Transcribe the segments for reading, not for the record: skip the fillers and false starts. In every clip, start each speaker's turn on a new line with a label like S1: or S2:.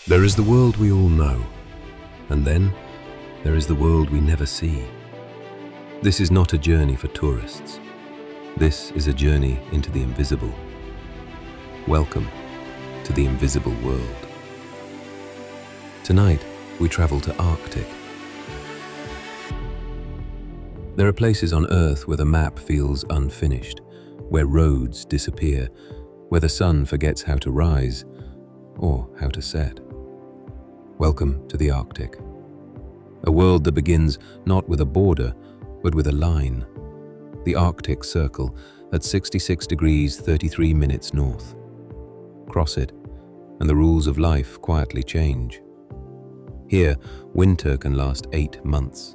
S1: There is the world we all know, and then there is the world we never see. This is not a journey for tourists. This is a journey into the invisible. Welcome to the invisible world. Tonight, we travel to Arctic. There are places on Earth where the map feels unfinished, where roads disappear, where the sun forgets how to rise or how to set. Welcome to the Arctic. A world that begins not with a border, but with a line. The Arctic Circle at 66 degrees 33 minutes north. Cross it, and the rules of life quietly change. Here, winter can last 8 months.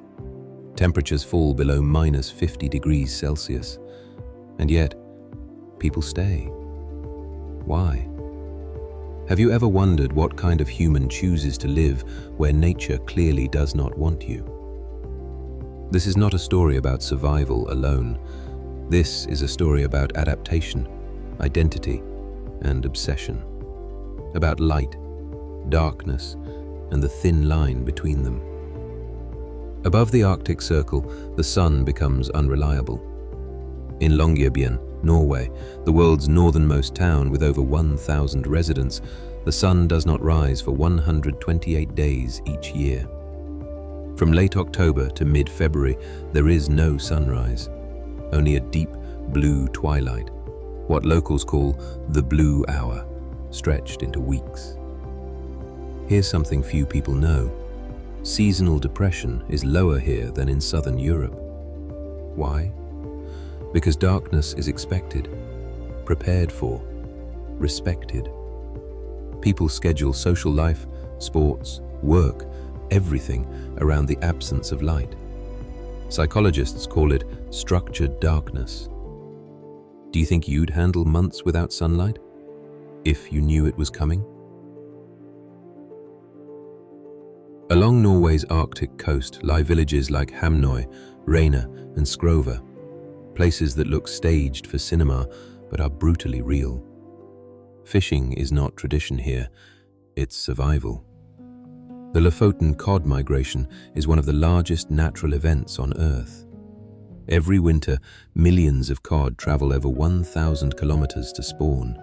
S1: Temperatures fall below minus 50 degrees Celsius. And yet, people stay. Why? Have you ever wondered what kind of human chooses to live where nature clearly does not want you? This is not a story about survival alone. This is a story about adaptation, identity, and obsession. About light, darkness, and the thin line between them. Above the Arctic Circle, the sun becomes unreliable. In Longyearbyen, Norway, the world's northernmost town with over 1,000 residents, the sun does not rise for 128 days each year. From late October to mid-February, there is no sunrise, only a deep blue twilight, what locals call the blue hour, stretched into weeks. Here's something few people know. Seasonal depression is lower here than in southern Europe. Why? Because darkness is expected, prepared for, respected. People schedule social life, sports, work, everything around the absence of light. Psychologists call it structured darkness. Do you think you'd handle months without sunlight, if you knew it was coming? Along Norway's Arctic coast lie villages like Hamnøy, Reyna, and Skrova. Places that look staged for cinema, but are brutally real. Fishing is not tradition here, it's survival. The Lofoten cod migration is one of the largest natural events on Earth. Every winter, millions of cod travel over 1,000 kilometers to spawn.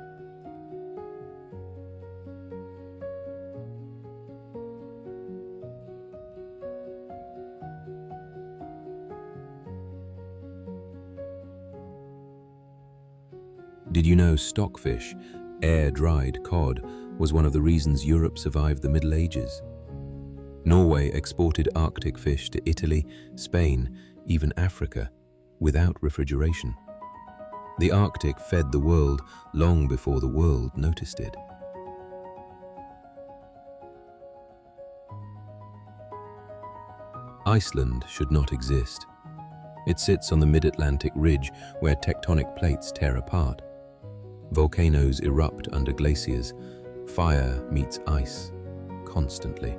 S1: Did you know stockfish, air-dried cod, was one of the reasons Europe survived the Middle Ages? Norway exported Arctic fish to Italy, Spain, even Africa, without refrigeration. The Arctic fed the world long before the world noticed it. Iceland should not exist. It sits on the mid-Atlantic ridge where tectonic plates tear apart. Volcanoes erupt under glaciers. Fire meets ice, constantly.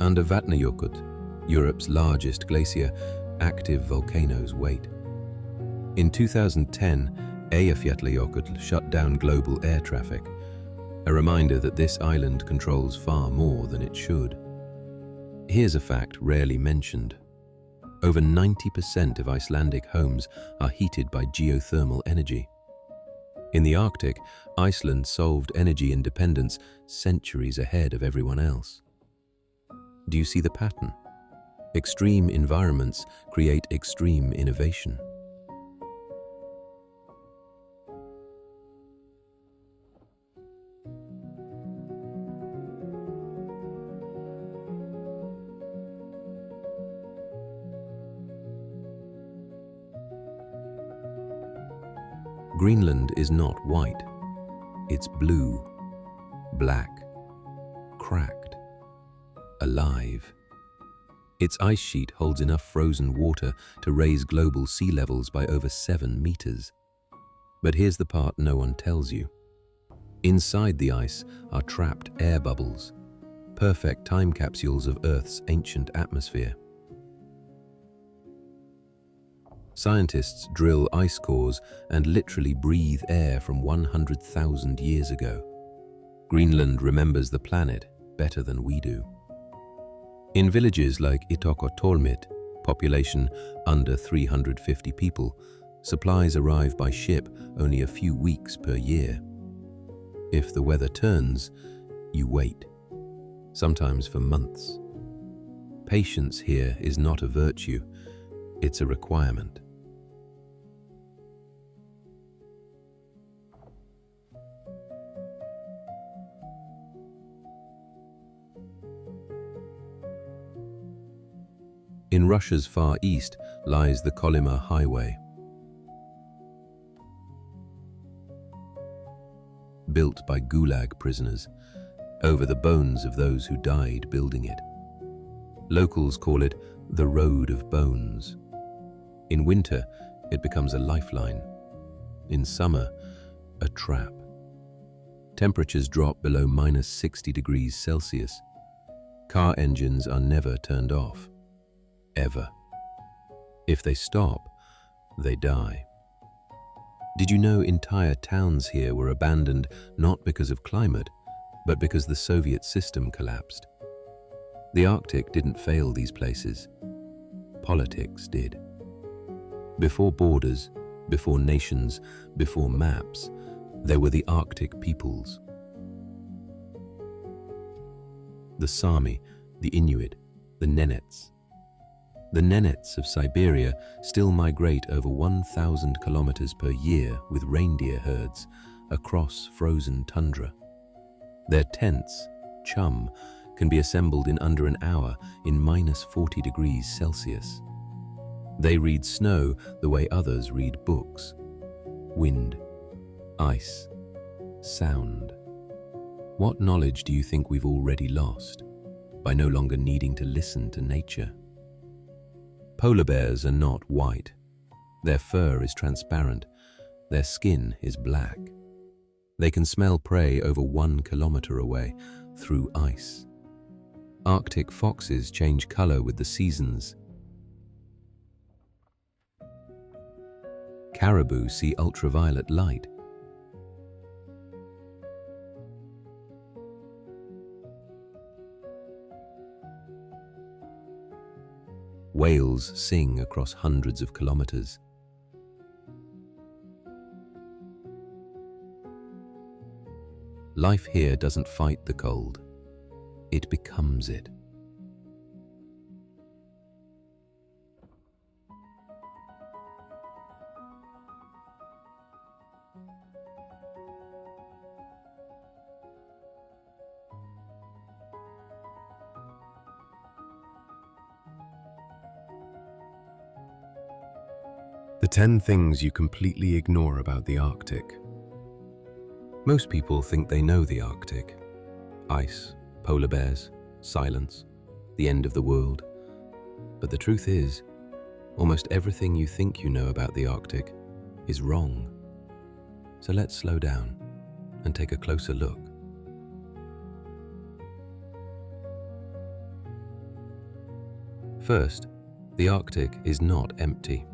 S1: Under Vatnajökull, Europe's largest glacier, active volcanoes wait. In 2010, Eyjafjallajökull shut down global air traffic. A reminder that this island controls far more than it should. Here's a fact rarely mentioned. Over 90% of Icelandic homes are heated by geothermal energy. In the Arctic, Iceland solved energy independence centuries ahead of everyone else. Do you see the pattern? Extreme environments create extreme innovation. Greenland is not white. It's blue, black, cracked, alive. Its ice sheet holds enough frozen water to raise global sea levels by over 7 meters. But here's the part no one tells you. Inside the ice are trapped air bubbles, perfect time capsules of Earth's ancient atmosphere. Scientists drill ice cores and literally breathe air from 100,000 years ago. Greenland remembers the planet better than we do. In villages like Ittoqqortoormiit, population under 350 people, supplies arrive by ship only a few weeks per year. If the weather turns, you wait, sometimes for months. Patience here is not a virtue, it's a requirement. In Russia's far east lies the Kolyma Highway. Built by Gulag prisoners, over the bones of those who died building it. Locals call it the Road of Bones. In winter, it becomes a lifeline. In summer, a trap. Temperatures drop below -60 degrees Celsius. Car engines are never turned off. Ever. If they stop, they die. Did you know entire towns here were abandoned not because of climate, but because the Soviet system collapsed? The Arctic didn't fail these places. Politics did. Before borders, before nations, before maps, there were the Arctic peoples. The Sami, the Inuit, the Nenets. The Nenets of Siberia still migrate over 1,000 kilometers per year with reindeer herds across frozen tundra. Their tents, chum, can be assembled in under an hour in -40 degrees Celsius. They read snow the way others read books. Wind, ice, sound. What knowledge do you think we've already lost by no longer needing to listen to nature? Polar bears are not white. Their fur is transparent. Their skin is black. They can smell prey over 1 kilometer away through ice. Arctic foxes change color with the seasons. Caribou see ultraviolet light. Whales sing across hundreds of kilometers. Life here doesn't fight the cold. It becomes it. The 10 things you completely ignore about the Arctic. Most people think they know the Arctic. Ice, polar bears, silence, the end of the world. But the truth is, almost everything you think you know about the Arctic is wrong. So let's slow down and take a closer look. First, the Arctic is not empty.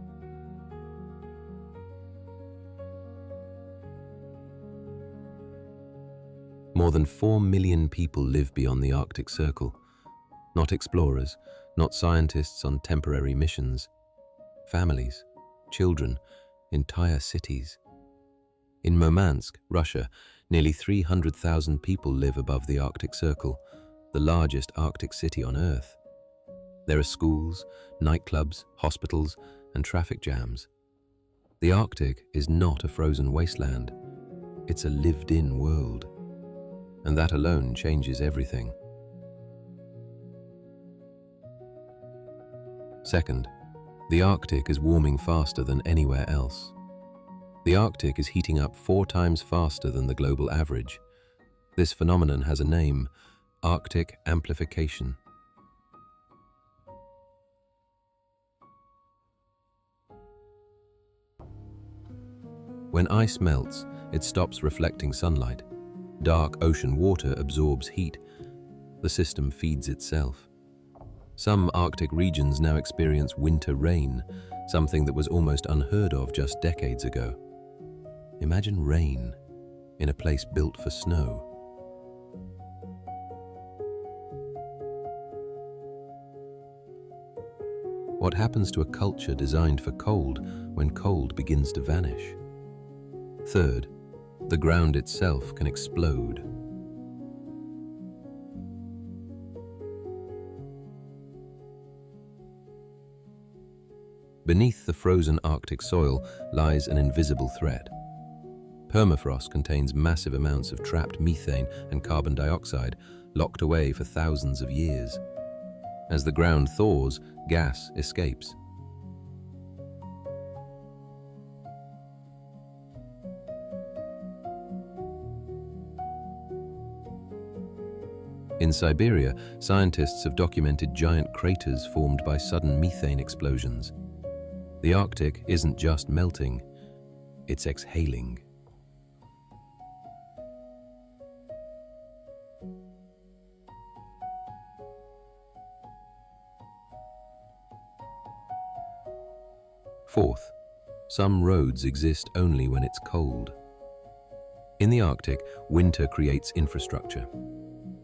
S1: More than 4 million people live beyond the Arctic Circle. Not explorers, not scientists on temporary missions. Families, children, entire cities. In Murmansk, Russia, nearly 300,000 people live above the Arctic Circle, the largest Arctic city on Earth. There are schools, nightclubs, hospitals, and traffic jams. The Arctic is not a frozen wasteland. It's a lived-in world. And that alone changes everything. Second, the Arctic is warming faster than anywhere else. The Arctic is heating up 4 times faster than the global average. This phenomenon has a name: Arctic amplification. When ice melts, it stops reflecting sunlight. Dark ocean water absorbs heat. the system feeds itself. Some Arctic regions now experience winter rain, something that was almost unheard of just decades ago. Imagine rain in a place built for snow. What happens to a culture designed for cold when cold begins to vanish? Third, the ground itself can explode. Beneath the frozen Arctic soil lies an invisible threat. Permafrost contains massive amounts of trapped methane and carbon dioxide locked away for thousands of years. As the ground thaws, gas escapes. In Siberia, scientists have documented giant craters formed by sudden methane explosions. The Arctic isn't just melting, it's exhaling. Fourth, some roads exist only when it's cold. In the Arctic, winter creates infrastructure.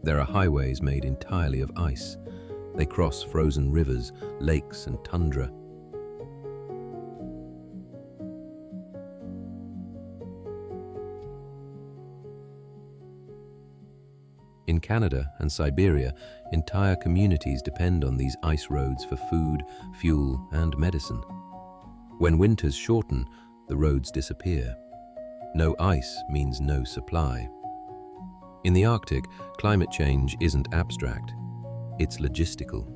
S1: There are highways made entirely of ice. They cross frozen rivers, lakes, and tundra. In Canada and Siberia, entire communities depend on these ice roads for food, fuel, and medicine. When winters shorten, the roads disappear. No ice means no supply. In the Arctic, climate change isn't abstract, it's logistical.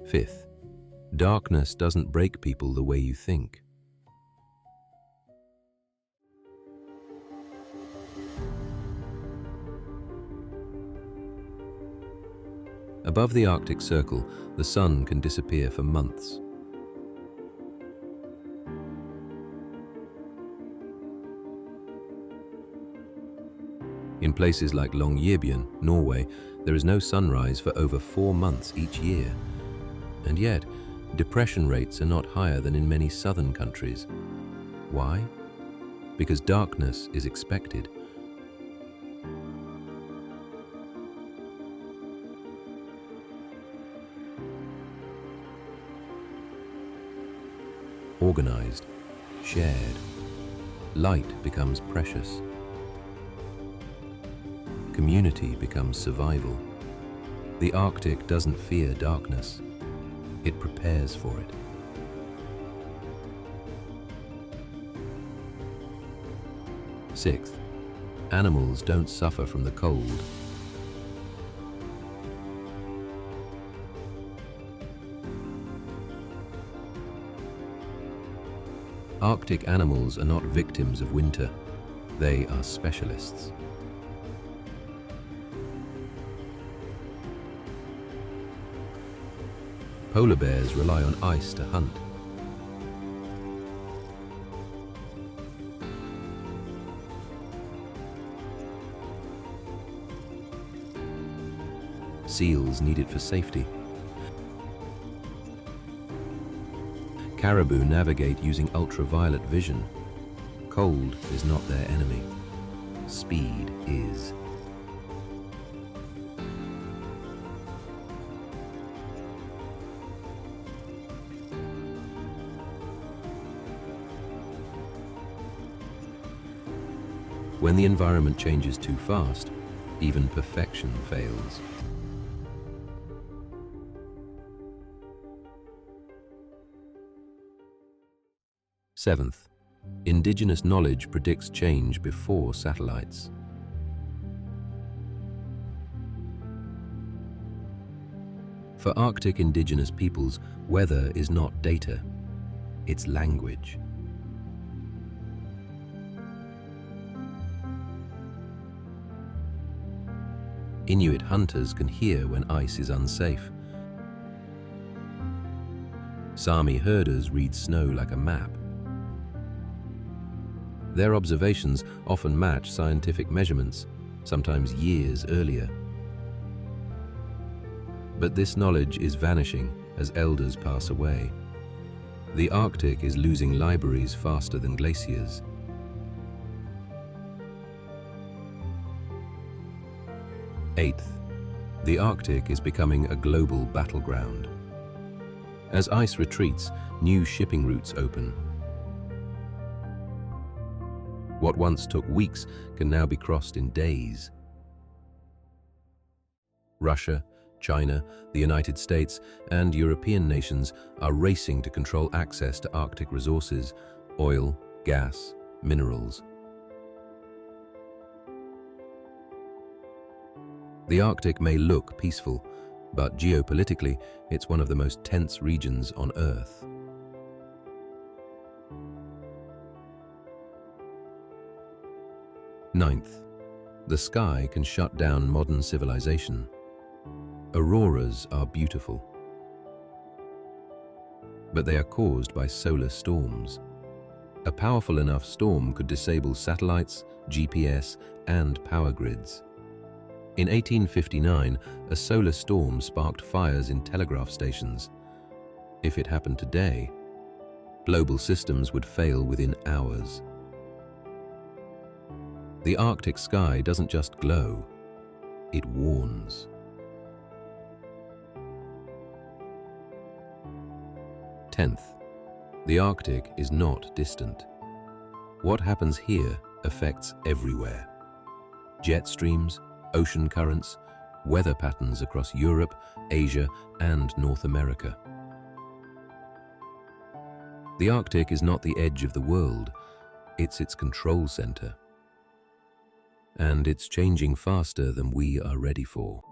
S1: Fifth, darkness doesn't break people the way you think. Above the Arctic Circle, the sun can disappear for months. In places like Longyearbyen, Norway, there is no sunrise for over 4 months each year. And yet, depression rates are not higher than in many southern countries. Why? Because darkness is expected. Organized, shared, light becomes precious. Community becomes survival. The Arctic doesn't fear darkness. It prepares for it. Sixth, animals don't suffer from the cold. Arctic animals are not victims of winter. They are specialists. Polar bears rely on ice to hunt. Seals need it for safety. Caribou navigate using ultraviolet vision. Cold is not their enemy. Speed is. When the environment changes too fast, even perfection fails. Seventh, indigenous knowledge predicts change before satellites. For Arctic indigenous peoples, weather is not data, it's language. Inuit hunters can hear when ice is unsafe. Sami herders read snow like a map. Their observations often match scientific measurements, sometimes years earlier. But this knowledge is vanishing as elders pass away. The Arctic is losing libraries faster than glaciers. Eighth, the Arctic is becoming a global battleground. As ice retreats, new shipping routes open. What once took weeks can now be crossed in days. Russia, China, the United States, and European nations are racing to control access to Arctic resources, oil, gas, minerals. The Arctic may look peaceful, but geopolitically, it's one of the most tense regions on Earth. Ninth, the sky can shut down modern civilization. Auroras are beautiful, but they are caused by solar storms. A powerful enough storm could disable satellites, GPS, and power grids. In 1859, a solar storm sparked fires in telegraph stations. If it happened today, global systems would fail within hours. The Arctic sky doesn't just glow, it warns. Tenth, the Arctic is not distant. What happens here affects everywhere. Jet streams, ocean currents, weather patterns across Europe, Asia, and North America. The Arctic is not the edge of the world, it's its control center. And it's changing faster than we are ready for.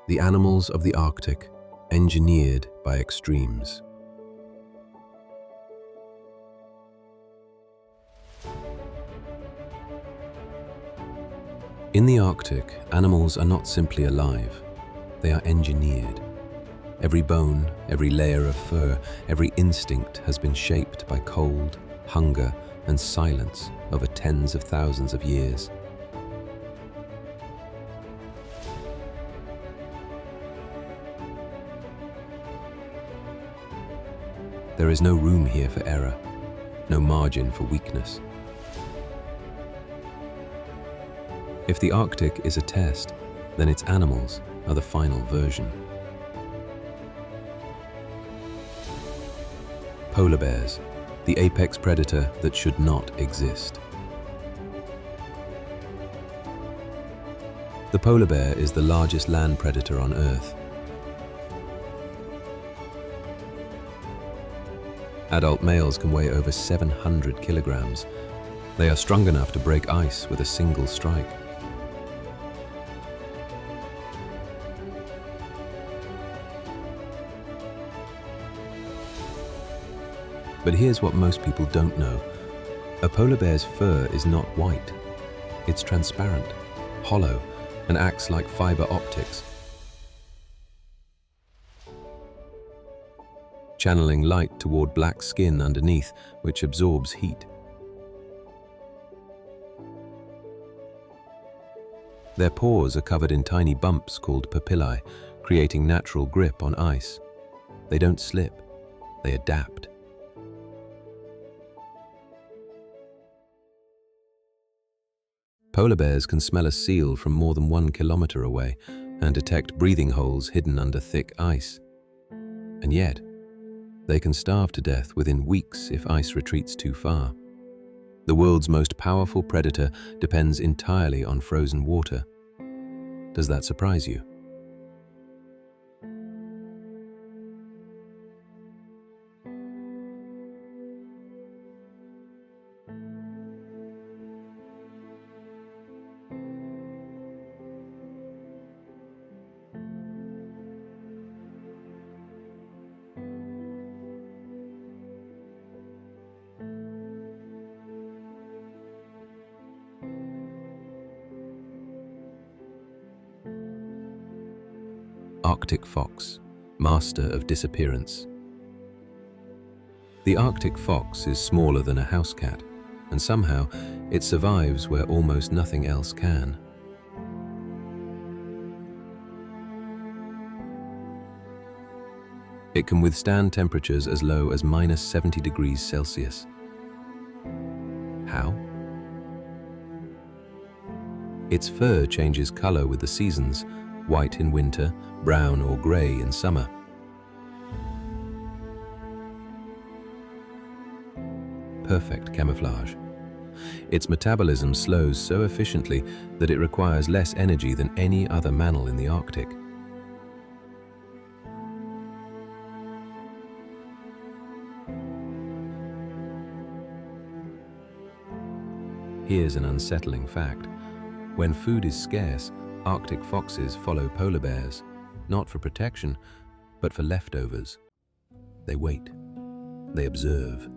S1: The animals of the Arctic, engineered by extremes. In the Arctic, animals are not simply alive, they are engineered. Every bone, every layer of fur, every instinct has been shaped by cold, hunger, and silence over tens of thousands of years. There is no room here for error, no margin for weakness. If the Arctic is a test, then its animals are the final version. Polar bears, the apex predator that should not exist. The polar bear is the largest land predator on Earth. Adult males can weigh over 700 kilograms. They are strong enough to break ice with a single strike. But here's what most people don't know. A polar bear's fur is not white. It's transparent, hollow, and acts like fiber optics, channeling light toward black skin underneath, which absorbs heat. Their paws are covered in tiny bumps called papillae, creating natural grip on ice. They don't slip, they adapt. Polar bears can smell a seal from more than 1 kilometer away and detect breathing holes hidden under thick ice. And yet, they can starve to death within weeks if ice retreats too far. The world's most powerful predator depends entirely on frozen water. Does that surprise you? Arctic fox, master of disappearance. The Arctic fox is smaller than a house cat, and somehow it survives where almost nothing else can. It can withstand temperatures as low as -70 degrees Celsius. How? Its fur changes color with the seasons, white in winter, brown or gray in summer. Perfect camouflage. Its metabolism slows so efficiently that it requires less energy than any other mammal in the Arctic. Here's an unsettling fact. When food is scarce, Arctic foxes follow polar bears, not for protection, but for leftovers. They wait. They observe.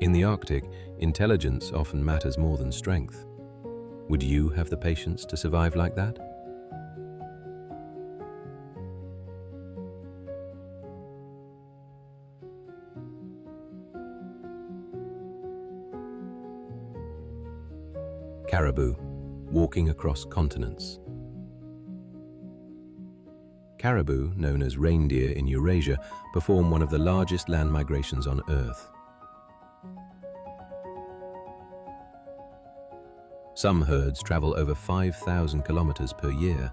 S1: In the Arctic, intelligence often matters more than strength. Would you have the patience to survive like that? Caribou, walking across continents. Caribou, known as reindeer in Eurasia, perform one of the largest land migrations on Earth. Some herds travel over 5,000 kilometers per year.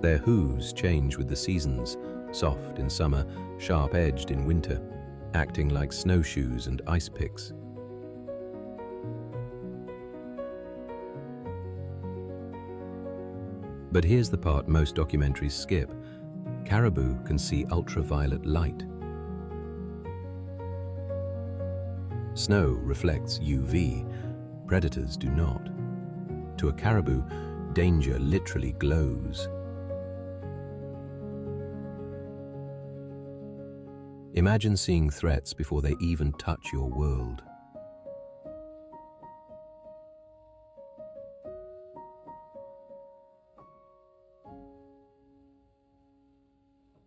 S1: Their hooves change with the seasons, soft in summer, sharp-edged in winter, acting like snowshoes and ice picks. But here's the part most documentaries skip. Caribou can see ultraviolet light. Snow reflects UV. Predators do not. To a caribou, danger literally glows. Imagine seeing threats before they even touch your world.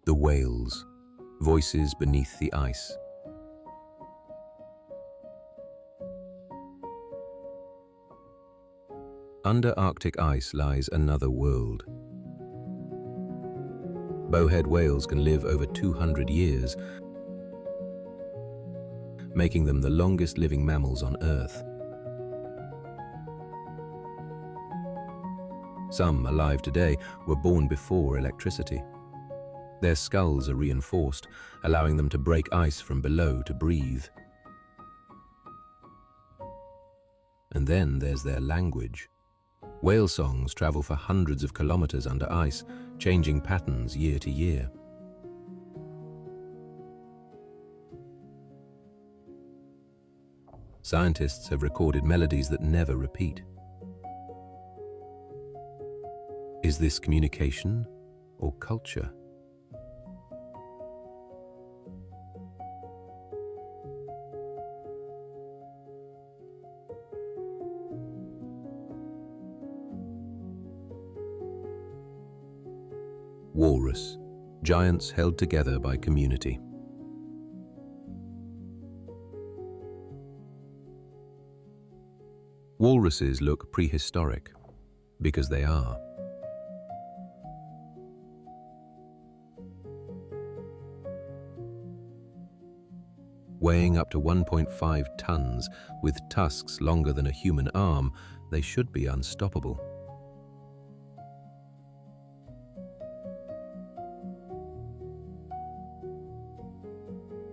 S1: The whales, voices beneath the ice. Under Arctic ice lies another world. Bowhead whales can live over 200 years, making them the longest living mammals on Earth. Some alive today were born before electricity. Their skulls are reinforced, allowing them to break ice from below to breathe. And then there's their language. Whale songs travel for hundreds of kilometers under ice, changing patterns year to year. Scientists have recorded melodies that never repeat. Is this communication or culture? Walrus, giants held together by community. Walruses look prehistoric, because they are. Weighing up to 1.5 tons, with tusks longer than a human arm, they should be unstoppable.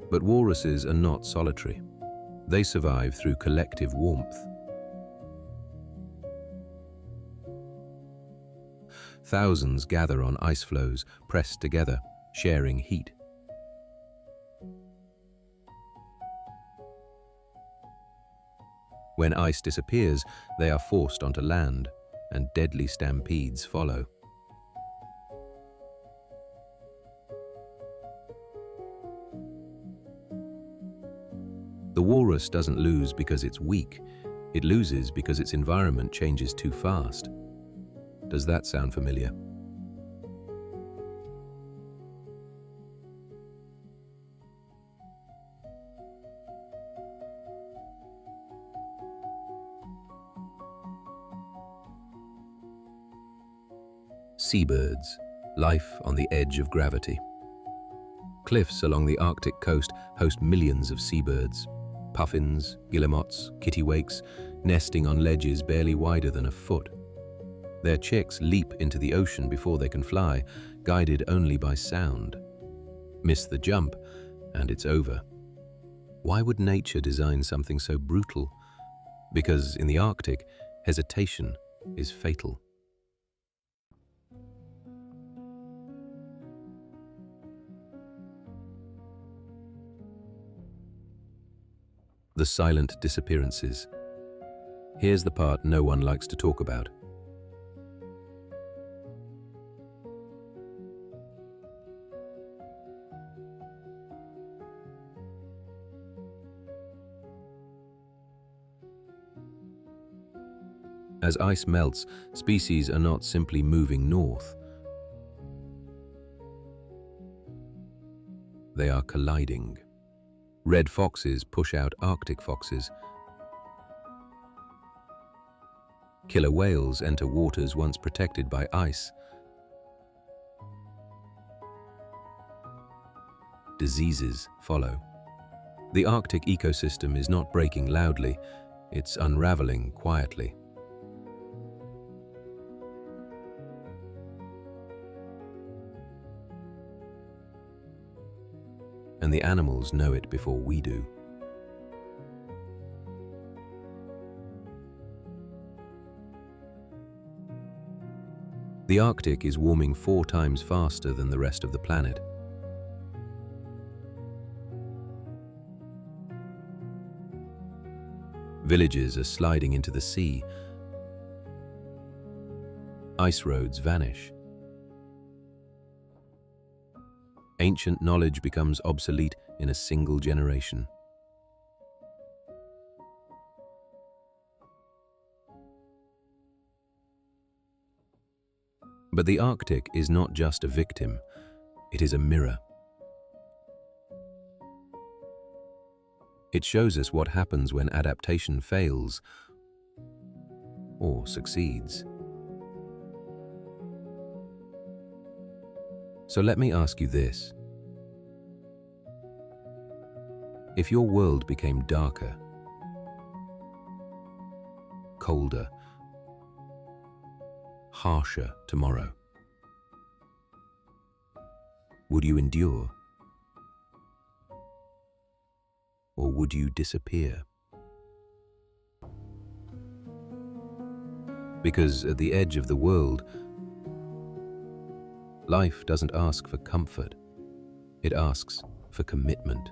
S1: But walruses are not solitary. They survive through collective warmth. Thousands gather on ice floes, pressed together, sharing heat. When ice disappears, they are forced onto land, and deadly stampedes follow. The walrus doesn't lose because it's weak. It loses because its environment changes too fast. Does that sound familiar? Seabirds, life on the edge of gravity. Cliffs along the Arctic coast host millions of seabirds. Puffins, guillemots, kittiwakes, nesting on ledges barely wider than a foot. Their chicks leap into the ocean before they can fly, guided only by sound. Miss the jump, and it's over. Why would nature design something so brutal? Because in the Arctic, hesitation is fatal. The silent disappearances. Here's the part no one likes to talk about. As ice melts, species are not simply moving north. They are colliding. Red foxes push out Arctic foxes. Killer whales enter waters once protected by ice. Diseases follow. The Arctic ecosystem is not breaking loudly, it's unraveling quietly. And the animals know it before we do. The Arctic is warming 4 times faster than the rest of the planet. Villages are sliding into the sea. Ice roads vanish. Ancient knowledge becomes obsolete in a single generation. But the Arctic is not just a victim, it is a mirror. It shows us what happens when adaptation fails or succeeds. So let me ask you this. If your world became darker, colder, harsher tomorrow, would you endure? Or would you disappear? Because at the edge of the world, life doesn't ask for comfort, it asks for commitment.